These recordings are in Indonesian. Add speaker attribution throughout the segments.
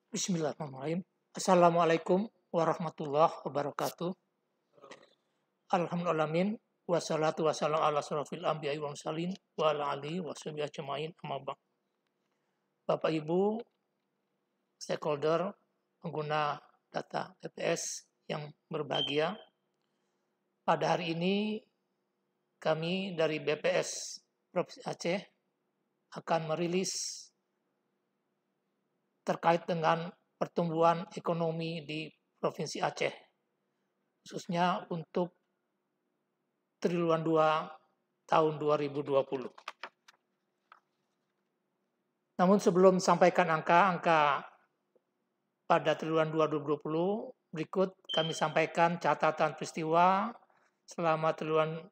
Speaker 1: Bismillahirrahmanirrahim. Assalamualaikum warahmatullahi wabarakatuh. Alhamdulillahirrahmanirrahim. Wassalatu wassalamu ala asrofil anbiya'i wa mursalin wa ala alihi wa sahbihi ajma'in amma ba'd. Bapak Ibu, stakeholder, pengguna data BPS yang berbahagia, pada hari ini kami dari BPS Provinsi Aceh akan merilis terkait dengan pertumbuhan ekonomi di Provinsi Aceh, khususnya untuk triwulan 2 tahun 2020. Namun sebelum sampaikan angka pada triwulan 2 2020, berikut kami sampaikan catatan peristiwa selama triwulan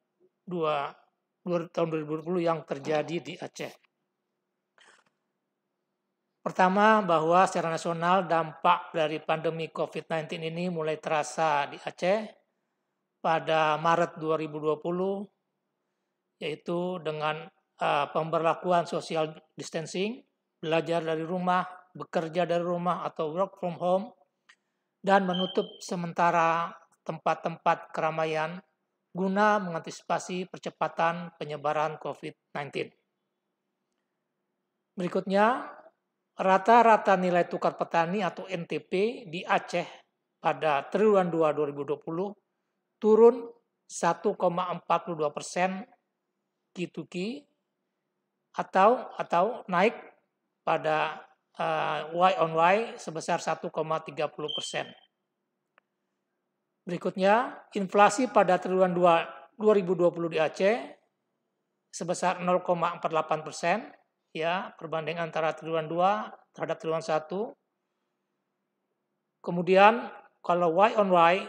Speaker 1: 2 tahun 2020 yang terjadi di Aceh. Pertama, bahwa secara nasional dampak dari pandemi COVID-19 ini mulai terasa di Aceh pada Maret 2020, yaitu dengan pemberlakuan social distancing, belajar dari rumah, bekerja dari rumah atau work from home, dan menutup sementara tempat-tempat keramaian guna mengantisipasi percepatan penyebaran COVID-19. Berikutnya, rata-rata nilai tukar petani atau NTP di Aceh pada triwulan 2 2020 turun 1,42% Q2Q atau naik pada Y on Y sebesar 1,30%. Berikutnya, inflasi pada triwulan 2 2020 di Aceh sebesar 0,48%, ya, perbandingan antara triwulan 2 terhadap triwulan 1. Kemudian kalau Y on Y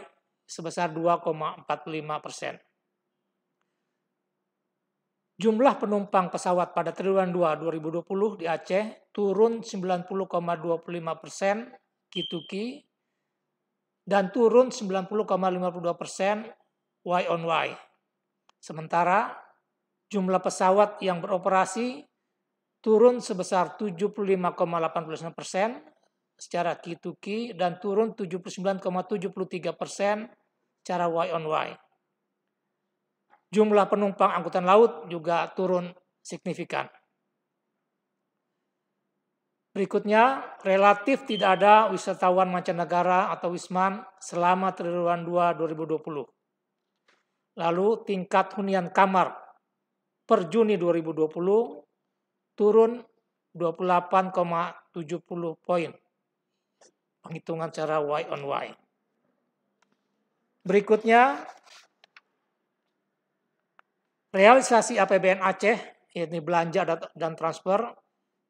Speaker 1: sebesar 2,45%. Jumlah penumpang pesawat pada triwulan 2 2020 di Aceh turun 90,25% Q2Q dan turun 90,52% Y on Y. Sementara jumlah pesawat yang beroperasi turun sebesar 75,89% secara Q2Q dan turun 79,73% secara Y on Y. Jumlah penumpang angkutan laut juga turun signifikan. Berikutnya, relatif tidak ada wisatawan mancanegara atau wisman selama triwulan 2 2020. Lalu tingkat hunian kamar per Juni 2020 turun 28,70 poin. Penghitungan secara Y on Y. Berikutnya, realisasi APBN Aceh, yaitu belanja dan transfer,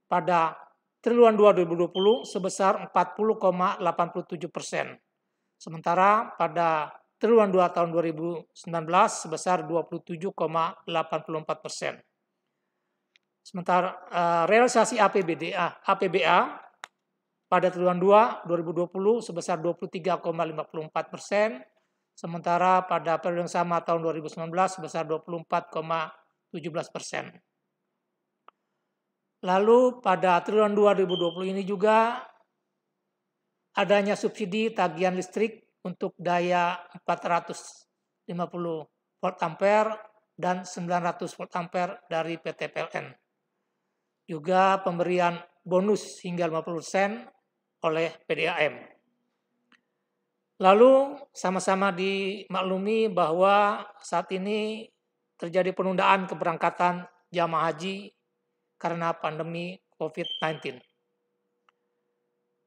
Speaker 1: pada triwulan 2 2020 sebesar 40,87%. Sementara pada triwulan 2 tahun 2019 sebesar 27,84%. Sementara realisasi APBA pada triwulan 2 2020 sebesar 23,54%, sementara pada periode yang sama tahun 2019 sebesar 24,17%. Lalu pada triwulan 2 2020 ini juga adanya subsidi tagihan listrik untuk daya 450 volt ampere dan 900 volt ampere dari PT PLN. Juga pemberian bonus hingga 50% oleh PDAM. Lalu sama-sama dimaklumi bahwa saat ini terjadi penundaan keberangkatan jamaah haji karena pandemi COVID-19.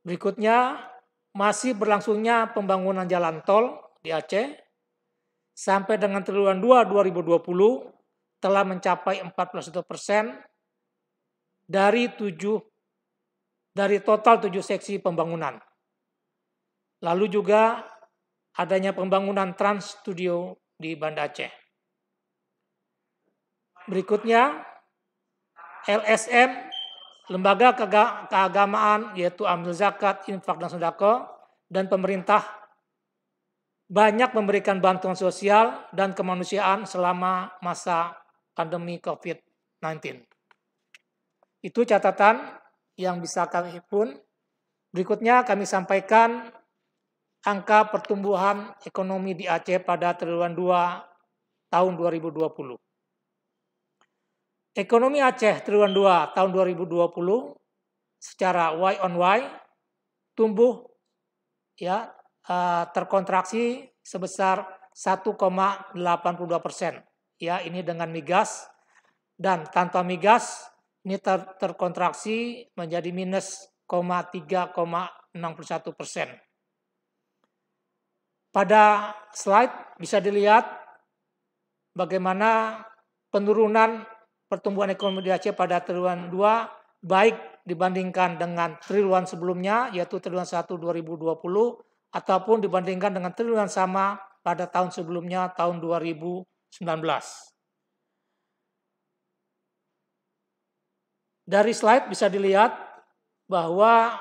Speaker 1: Berikutnya, masih berlangsungnya pembangunan jalan tol di Aceh sampai dengan triwulan 2 2020 telah mencapai 41% dari total 7 seksi pembangunan. Lalu juga adanya pembangunan Trans Studio di Banda Aceh. Berikutnya, LSM, lembaga keagamaan yaitu amil zakat, infak dan sedekah, dan pemerintah banyak memberikan bantuan sosial dan kemanusiaan selama masa pandemi COVID-19. Itu catatan yang bisa kami himpun Berikutnya kami sampaikan angka pertumbuhan ekonomi di Aceh pada triwulan 2 tahun 2020. Ekonomi Aceh triwulan 2 tahun 2020 secara Y on Y tumbuh ya terkontraksi sebesar 1,82%. Ya, ini dengan migas, dan tanpa migas ini terkontraksi menjadi minus 3,61%. Pada slide bisa dilihat bagaimana penurunan pertumbuhan ekonomi di Aceh pada triwulan 2 baik dibandingkan dengan triwulan sebelumnya yaitu triwulan 1 2020 ataupun dibandingkan dengan triwulan sama pada tahun sebelumnya tahun 2019. Dari slide bisa dilihat bahwa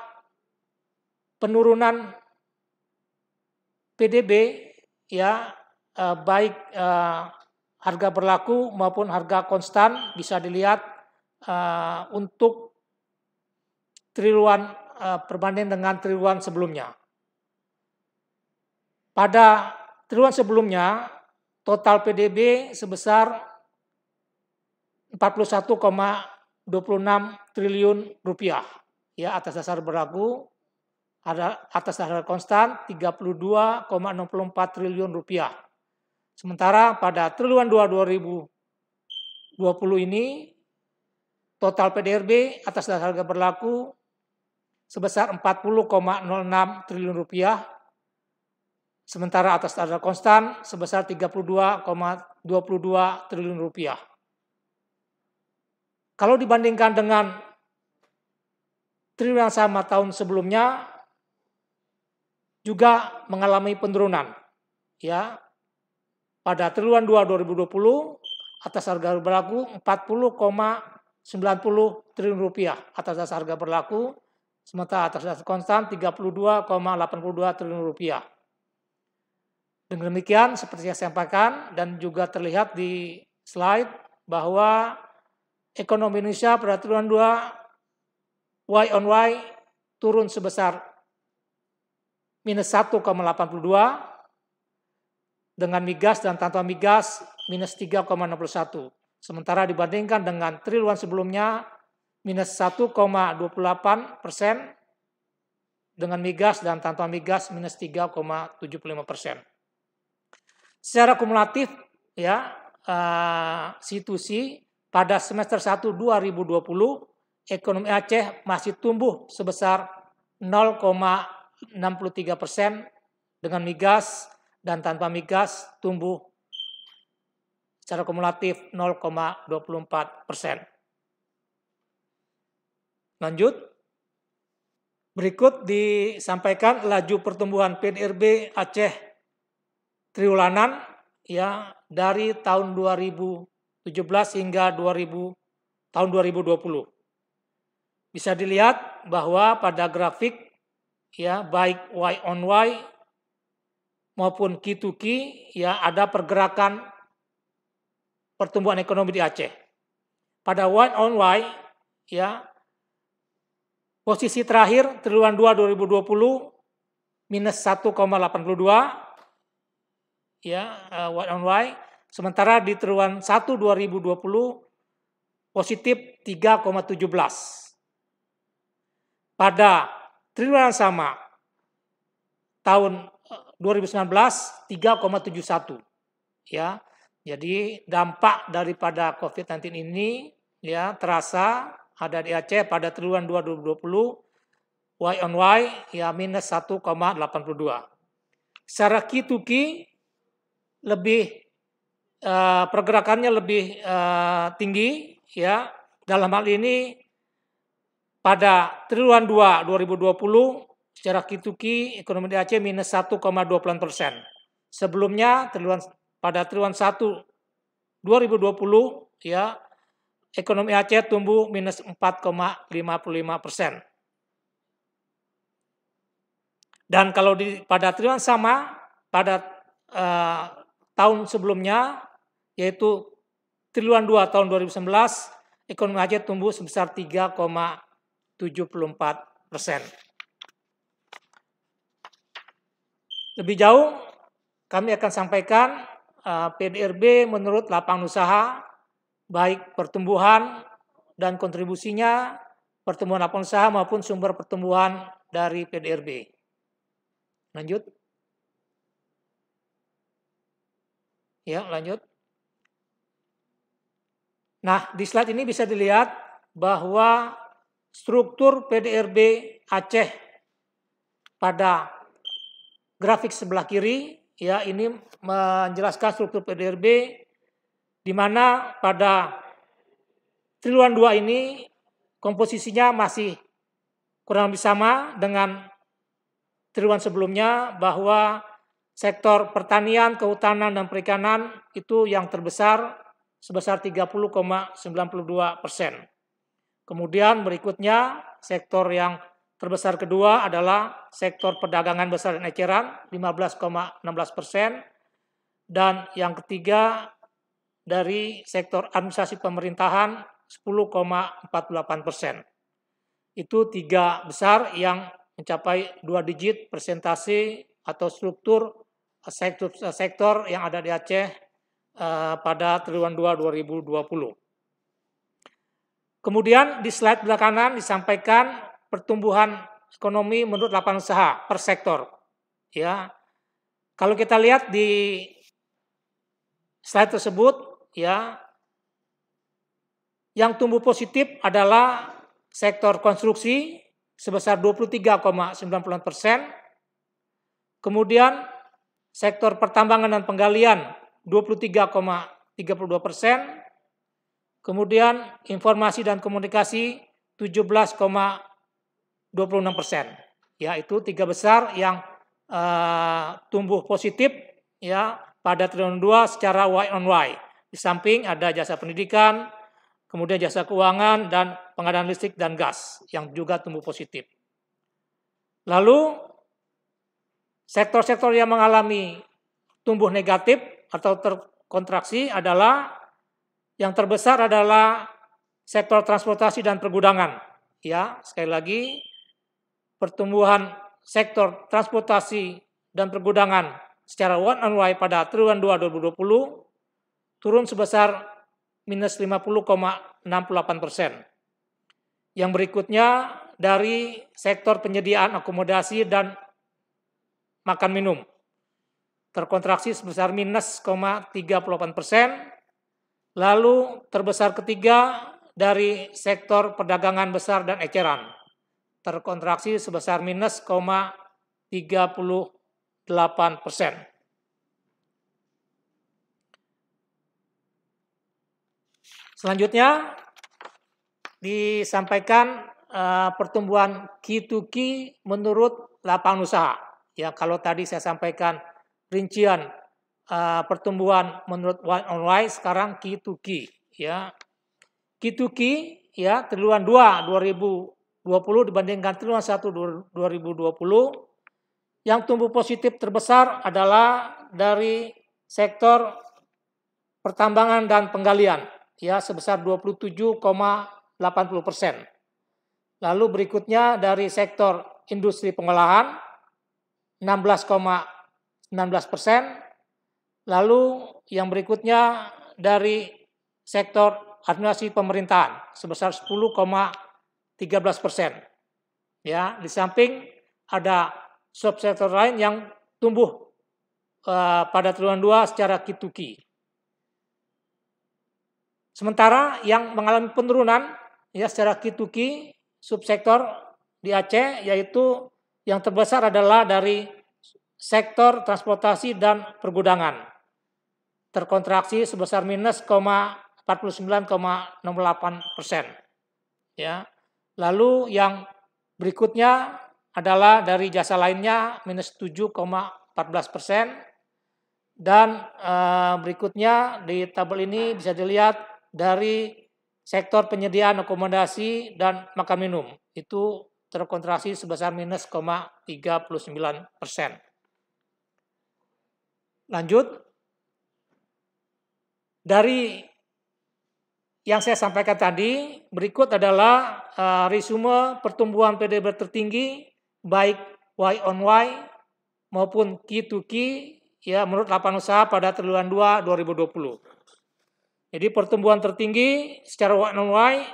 Speaker 1: penurunan PDB ya baik harga berlaku maupun harga konstan bisa dilihat untuk triwulan perbanding dengan triwulan sebelumnya. Pada triwulan sebelumnya total PDB sebesar 41,26 triliun rupiah ya atas dasar berlaku, atas dasar konstan 32,64 triliun rupiah. Sementara pada triwulan 2 2020 ini total PDRB atas dasar harga berlaku sebesar 40,06 triliun rupiah. Sementara atas dasar konstan sebesar 32,22 triliun rupiah. Kalau dibandingkan dengan triwulan sama tahun sebelumnya juga mengalami penurunan. Ya. Pada triwulan 2 2020 atas harga berlaku 40,90 triliun rupiah atas dasar harga berlaku, sementara atas dasar konstan 32,82 triliun rupiah. Dengan demikian seperti yang saya sampaikan dan juga terlihat di slide bahwa ekonomi Indonesia pada triwulan 2 Y on Y turun sebesar minus 1,82 dengan migas dan tanpa migas minus 3,61. Sementara dibandingkan dengan triwulan sebelumnya minus 1,28% dengan migas dan tanpa migas minus 3,75%. Secara kumulatif ya situasi pada semester 1 2020 ekonomi Aceh masih tumbuh sebesar 0,63% dengan migas dan tanpa migas tumbuh secara kumulatif 0,24%. Lanjut. Berikut disampaikan laju pertumbuhan PDRB Aceh triwulanan ya dari tahun 2017 hingga tahun 2020. Bisa dilihat bahwa pada grafik ya baik Y on Y maupun Q to Q ya ada pergerakan pertumbuhan ekonomi di Aceh. Pada Y on Y ya posisi terakhir triwulan 2 2020 minus 1,82 ya Y on Y, sementara di triwulan 1 2020 positif 3,17. Pada triwulan sama tahun 2019 3,71 ya. Jadi dampak daripada COVID-19 ini ya terasa ada di Aceh pada triwulan 2 2020 Y on Y ya minus 1,82. Secara Q to Q lebih pergerakannya lebih tinggi ya. Dalam hal ini pada triwulan 2 2020 secara Q to Q ekonomi di Aceh minus 1,20%. Sebelumnya pada triwulan 1 2020 ya ekonomi Aceh tumbuh minus 4,55%. Dan kalau pada triwulan sama pada tahun sebelumnya yaitu triwulan 2 tahun 2019 ekonomi Aceh tumbuh sebesar 3,74%. Lebih jauh, kami akan sampaikan PDRB menurut lapangan usaha, baik pertumbuhan dan kontribusinya, pertumbuhan lapangan usaha maupun sumber pertumbuhan dari PDRB. Lanjut. Ya, lanjut. Nah, di slide ini bisa dilihat bahwa struktur PDRB Aceh pada grafik sebelah kiri, ya, ini menjelaskan struktur PDRB di mana pada triwulan 2 ini komposisinya masih kurang lebih sama dengan triwulan sebelumnya, bahwa sektor pertanian, kehutanan, dan perikanan itu yang terbesar sebesar 30,92%. Kemudian berikutnya sektor yang terbesar kedua adalah sektor perdagangan besar dan eceran 15,16%, dan yang ketiga dari sektor administrasi pemerintahan 10,48%. Itu tiga besar yang mencapai 2 digit persentase atau struktur sektor yang ada di Aceh pada triwulan 2 2020. Kemudian di slide belakangan disampaikan pertumbuhan ekonomi menurut lapangan usaha per sektor. Ya, kalau kita lihat di slide tersebut, ya, yang tumbuh positif adalah sektor konstruksi sebesar 23,90%, kemudian sektor pertambangan dan penggalian 23,32%, kemudian informasi dan komunikasi 17,26%. Ya, itu tiga besar yang tumbuh positif, ya, pada triwulan 2 secara Y on Y. Di samping ada jasa pendidikan, kemudian jasa keuangan dan pengadaan listrik dan gas yang juga tumbuh positif. Lalu sektor-sektor yang mengalami tumbuh negatif atau terkontraksi adalah yang terbesar adalah sektor transportasi dan pergudangan. Ya, sekali lagi pertumbuhan sektor transportasi dan pergudangan secara Y on Y pada triwulan 2 2020 turun sebesar minus 50,68%. Yang berikutnya dari sektor penyediaan akomodasi dan makan minum terkontraksi sebesar minus 0,38%. Lalu terbesar ketiga dari sektor perdagangan besar dan eceran terkontraksi sebesar minus 0,38%. Selanjutnya disampaikan pertumbuhan Q2Q menurut lapangan usaha. Ya, kalau tadi saya sampaikan rincian pertumbuhan menurut Y on Y, sekarang Q2Q. Ya, Q2Q, ya, triwulan 2 2020 dibandingkan triwulan 1 2020, yang tumbuh positif terbesar adalah dari sektor pertambangan dan penggalian, ya, sebesar 27,80%. Lalu berikutnya dari sektor industri pengolahan 16,19%. Lalu yang berikutnya dari sektor administrasi pemerintahan sebesar 10,13%. Ya, di samping ada subsektor lain yang tumbuh pada triwulan 2 secara Q2Q. Sementara yang mengalami penurunan, ya, secara Q2Q subsektor di Aceh, yaitu yang terbesar adalah dari sektor transportasi dan pergudangan terkontraksi sebesar minus 49,68%. Ya. Lalu yang berikutnya adalah dari jasa lainnya minus 7,14%, dan berikutnya di tabel ini bisa dilihat dari sektor penyediaan akomodasi dan makan minum itu terkontraksi sebesar minus 0,39%. Lanjut, dari yang saya sampaikan tadi, berikut adalah resume pertumbuhan PDB tertinggi baik Y on Y maupun Q to Q ya menurut lapangan usaha pada triwulan 2 2020. Jadi pertumbuhan tertinggi secara Y-on-Y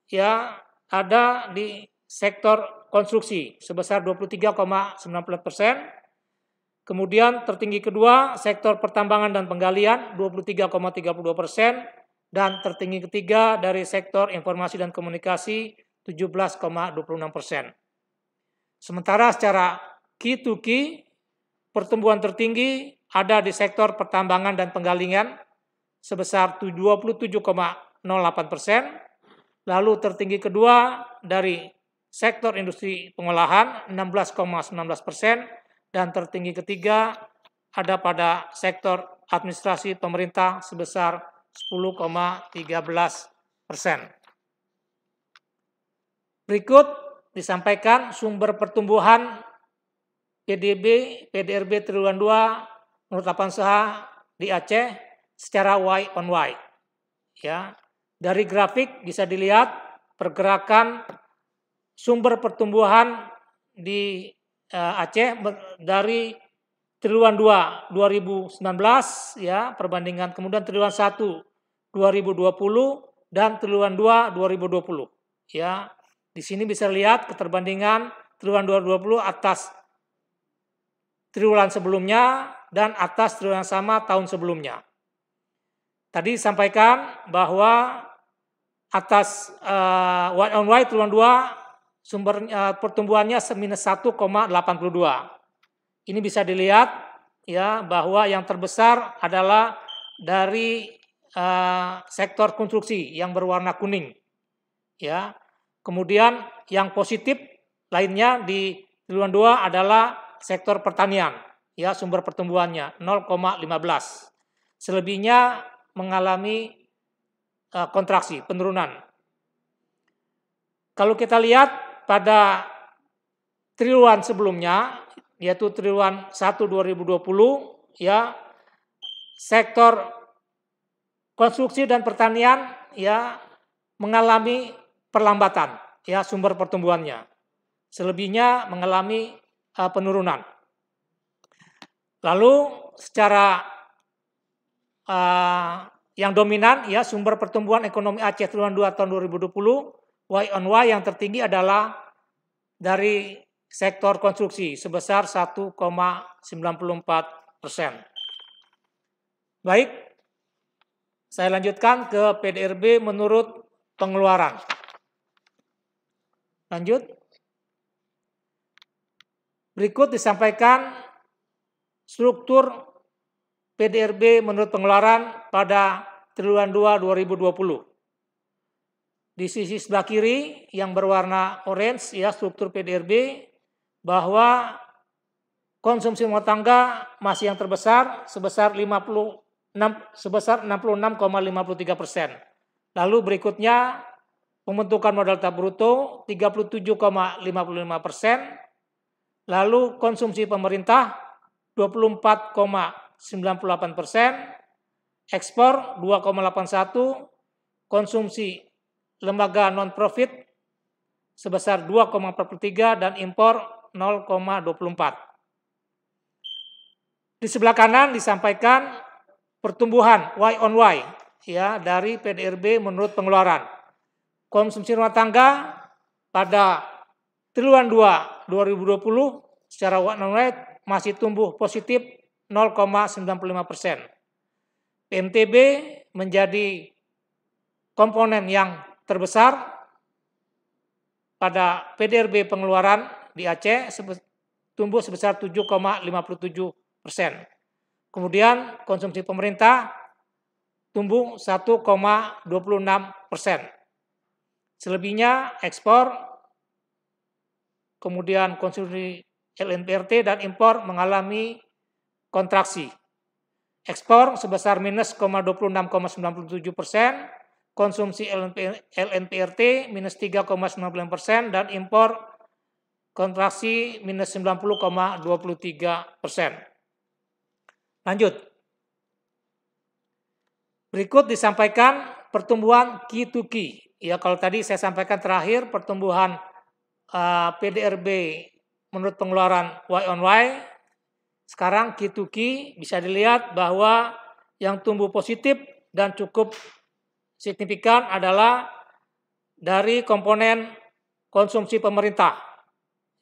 Speaker 1: ya ada di sektor konstruksi sebesar 23,94%. Kemudian tertinggi kedua sektor pertambangan dan penggalian 23,32%, dan tertinggi ketiga dari sektor informasi dan komunikasi 17,26%. Sementara secara Q to Q pertumbuhan tertinggi ada di sektor pertambangan dan penggalian sebesar 27,08%, lalu tertinggi kedua dari sektor industri pengolahan 16,19%, dan tertinggi ketiga ada pada sektor administrasi pemerintah sebesar 10,13%. Berikut disampaikan sumber pertumbuhan PDRB triwulan 2 menurut lapangan usaha di Aceh secara Y-on-Y. Ya, dari grafik bisa dilihat pergerakan sumber pertumbuhan di Aceh dari triwulan 2 2019 ya perbandingan kemudian triwulan 1 2020 dan triwulan 2 2020 ya. Di sini bisa lihat keterbandingan triwulan 2020 atas triwulan sebelumnya dan atas triwulan sama tahun sebelumnya. Tadi disampaikan bahwa atas Y-on-Y triwulan 2 sumber pertumbuhannya minus 1,82. Ini bisa dilihat ya bahwa yang terbesar adalah dari sektor konstruksi yang berwarna kuning. Ya. Kemudian yang positif lainnya di triwulan 2 adalah sektor pertanian. Ya, sumber pertumbuhannya 0,15. Selebihnya mengalami kontraksi, penurunan. Kalau kita lihat pada triwulan sebelumnya, yaitu triwulan 1 2020, ya sektor konstruksi dan pertanian ya mengalami perlambatan ya sumber pertumbuhannya. Selebihnya mengalami penurunan. Lalu secara yang dominan ya sumber pertumbuhan ekonomi Aceh triwulan 2 tahun 2020 Y-on-Y yang tertinggi adalah dari sektor konstruksi sebesar 1,94%. Baik, saya lanjutkan ke PDRB menurut pengeluaran. Lanjut. Berikut disampaikan struktur PDRB menurut pengeluaran pada triwulan 2 2020. Di sisi sebelah kiri yang berwarna orange ya struktur PDRB bahwa konsumsi rumah tangga masih yang terbesar sebesar 66,53%. Lalu berikutnya pembentukan modal tetap bruto 37,55%. Lalu konsumsi pemerintah 24,98%, ekspor 2,81%, konsumsi lembaga non-profit sebesar 2,43 dan impor 0,24. Di sebelah kanan disampaikan pertumbuhan Y-on-Y ya dari PDRB menurut pengeluaran. Konsumsi rumah tangga pada triwulan 2 2020 secara Y-on-Y masih tumbuh positif 0,95%. PMTB menjadi komponen yang terbesar pada PDRB pengeluaran di Aceh tumbuh sebesar 7,57%. Kemudian konsumsi pemerintah tumbuh 1,26%. Selebihnya ekspor, kemudian konsumsi LNPRT dan impor mengalami kontraksi. Ekspor sebesar minus 26,97%, konsumsi LNPRT minus 3,99% dan impor kontraksi minus 90,23%. Lanjut. Berikut disampaikan pertumbuhan Q to Q. Ya, kalau tadi saya sampaikan terakhir pertumbuhan PDRB menurut pengeluaran Y-on-Y sekarang Q2Q bisa dilihat bahwa yang tumbuh positif dan cukup signifikan adalah dari komponen konsumsi pemerintah,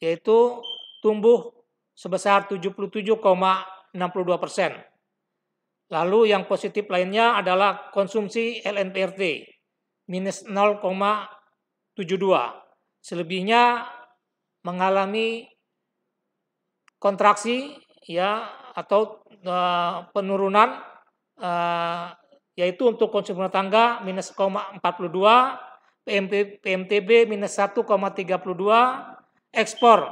Speaker 1: yaitu tumbuh sebesar 77,62%. Lalu yang positif lainnya adalah konsumsi LNPRT minus 0,72. Selebihnya mengalami kontraksi ya atau penurunan yaitu untuk konsumsi rumah tangga minus 0,42, PMTB minus 1,32, ekspor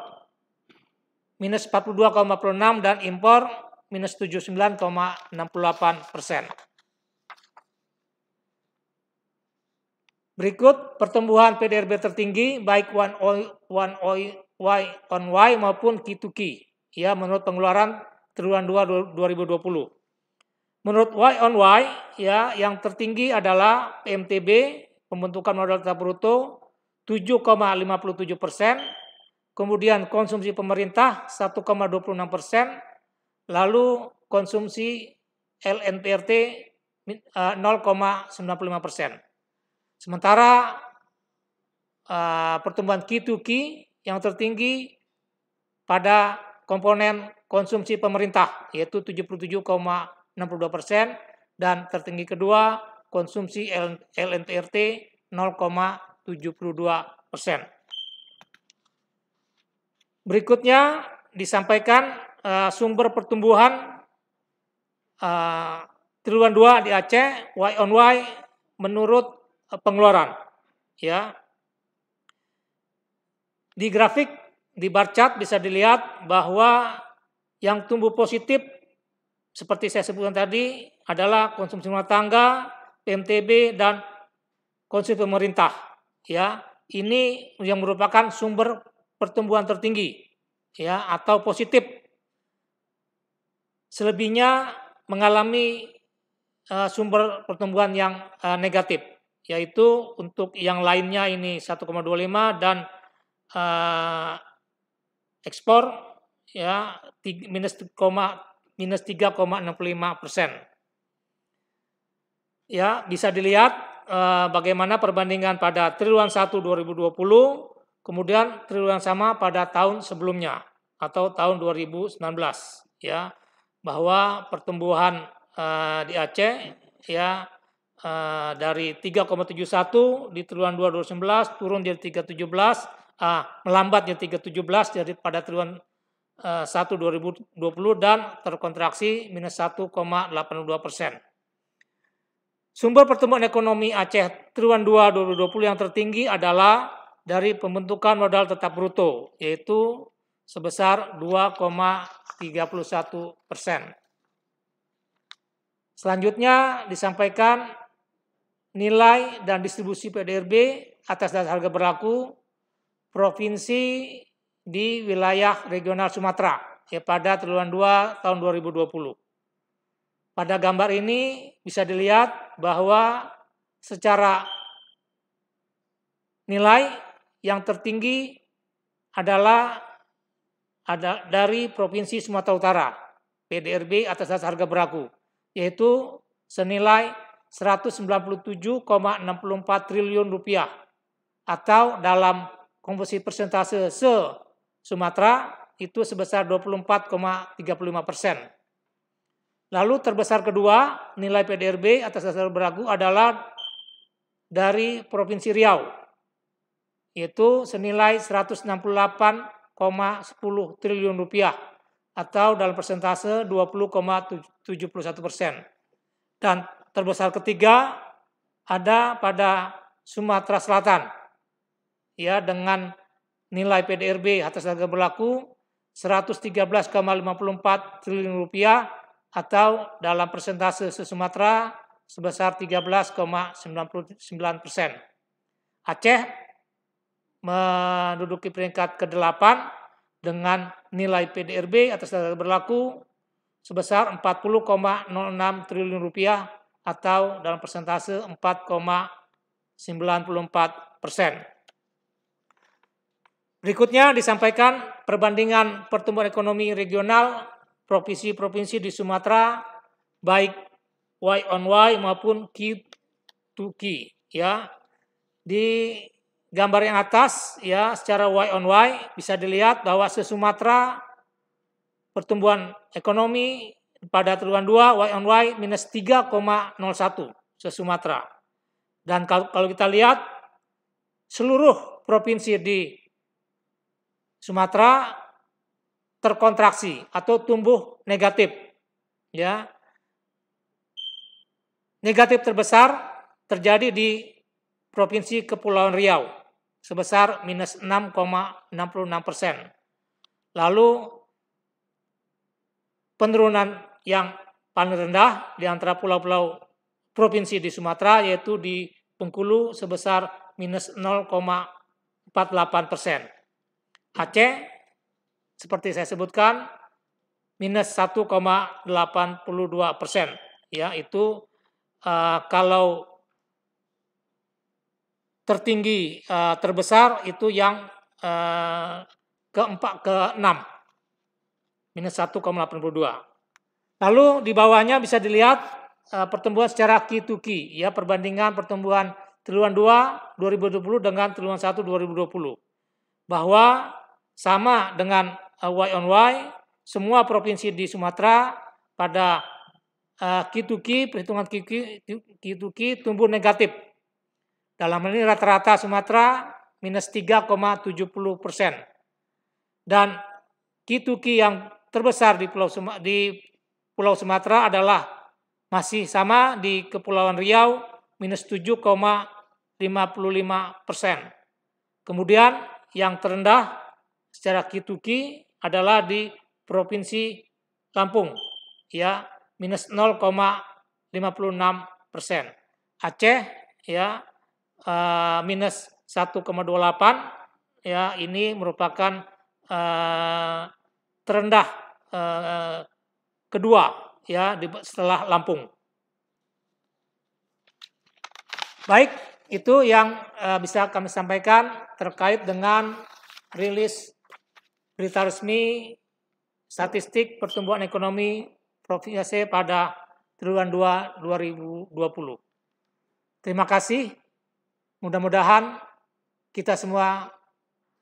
Speaker 1: minus 42,46 dan impor minus 79,68%. Berikut pertumbuhan PDRB tertinggi baik Y on Y maupun Q2Q ya menurut pengeluaran triwulan 2 2020. Menurut Y on Y ya yang tertinggi adalah PMTB pembentukan modal tetap bruto 7,57%, kemudian konsumsi pemerintah 1,26%, lalu konsumsi LNPRT 0,95%. Sementara pertumbuhan Q2Q yang tertinggi pada komponen konsumsi pemerintah yaitu 77,62% dan tertinggi kedua konsumsi LNPRT 0,72%. Berikutnya disampaikan sumber pertumbuhan triwulan 2 di Aceh Y on Y menurut pengeluaran ya. Di grafik di bar chart bisa dilihat bahwa yang tumbuh positif seperti saya sebutkan tadi adalah konsumsi rumah tangga, PMTB dan konsumsi pemerintah ya. Ini yang merupakan sumber pertumbuhan tertinggi ya atau positif. Selebihnya mengalami sumber pertumbuhan yang negatif, yaitu untuk yang lainnya ini 1,25 dan ekspor ya minus 3,65%. Ya, bisa dilihat bagaimana perbandingan pada triwulan 1 2020 kemudian triwulan sama pada tahun sebelumnya atau tahun 2019 ya, bahwa pertumbuhan di Aceh ya dari 3,71 di triwulan 2 2019 turun jadi 3,17, melambat jadi 3,17 dari pada triwulan 1 2020 dan terkontraksi minus 1,82%. Sumber pertumbuhan ekonomi Aceh triwulan 2 2020 yang tertinggi adalah dari pembentukan modal tetap bruto yaitu sebesar 2,31%. Selanjutnya disampaikan nilai dan distribusi PDRB atas dasar harga berlaku provinsi di wilayah regional Sumatera ya pada triwulan 2 tahun 2020. Pada gambar ini bisa dilihat bahwa secara nilai yang tertinggi adalah dari Provinsi Sumatera Utara, PDRB atas dasar harga berlaku, yaitu senilai 197,64 triliun rupiah atau dalam komposisi persentase se-Sumatera itu sebesar 24,35%. Lalu terbesar kedua nilai PDRB atas dasar berlaku adalah dari Provinsi Riau, yaitu senilai 168,10 triliun rupiah atau dalam persentase 20,71%. Dan terbesar ketiga ada pada Sumatera Selatan ya dengan nilai PDRB atas harga berlaku 113,54 triliun rupiah atau dalam persentase se-Sumatera sebesar 13,99%. Aceh menduduki peringkat ke-8 dengan nilai PDRB atas harga berlaku sebesar 40,06 triliun rupiah atau dalam persentase 4,94%. Berikutnya disampaikan perbandingan pertumbuhan ekonomi regional provinsi-provinsi di Sumatera, baik Y on Y maupun Q to Q, ya. Di gambar yang atas, ya, secara Y on Y bisa dilihat bahwa se-Sumatera pertumbuhan ekonomi pada triwulan 2 Y on Y minus 3,01 se-Sumatera. Dan kalau kita lihat seluruh provinsi di Sumatera terkontraksi atau tumbuh negatif, ya. Negatif terbesar terjadi di Provinsi Kepulauan Riau sebesar minus 6,66%. Lalu penurunan yang paling rendah di antara pulau-pulau provinsi di Sumatera yaitu di Bengkulu sebesar minus 0,48%. Aceh seperti saya sebutkan minus 1,82%. Ya, itu kalau tertinggi terbesar itu yang ke-6 minus 1,82. Lalu di bawahnya bisa dilihat pertumbuhan secara Q to Q, ya, perbandingan pertumbuhan triwulan 2 2020 dengan triwulan 1 2020. Bahwa sama dengan Y on Y, semua provinsi di Sumatera pada Q to Q, perhitungan Q to Q tumbuh negatif. Dalam hal ini rata-rata Sumatera minus 3,70%. Dan Q to Q yang terbesar di Pulau Sumatera adalah masih sama di Kepulauan Riau minus 7,55%. Kemudian yang terendah secara Q to Q adalah di Provinsi Lampung, ya, minus 0,56%. Aceh, ya, minus 1,28, ya, ini merupakan terendah kedua, ya, setelah Lampung. Baik, itu yang bisa kami sampaikan terkait dengan rilis berita resmi statistik pertumbuhan ekonomi Provinsi Aceh pada triwulan 2 2020. Terima kasih. Mudah-mudahan kita semua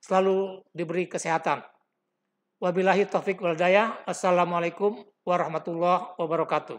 Speaker 1: selalu diberi kesehatan. Wabillahi taufik wal hidayah. Assalamualaikum warahmatullahi wabarakatuh.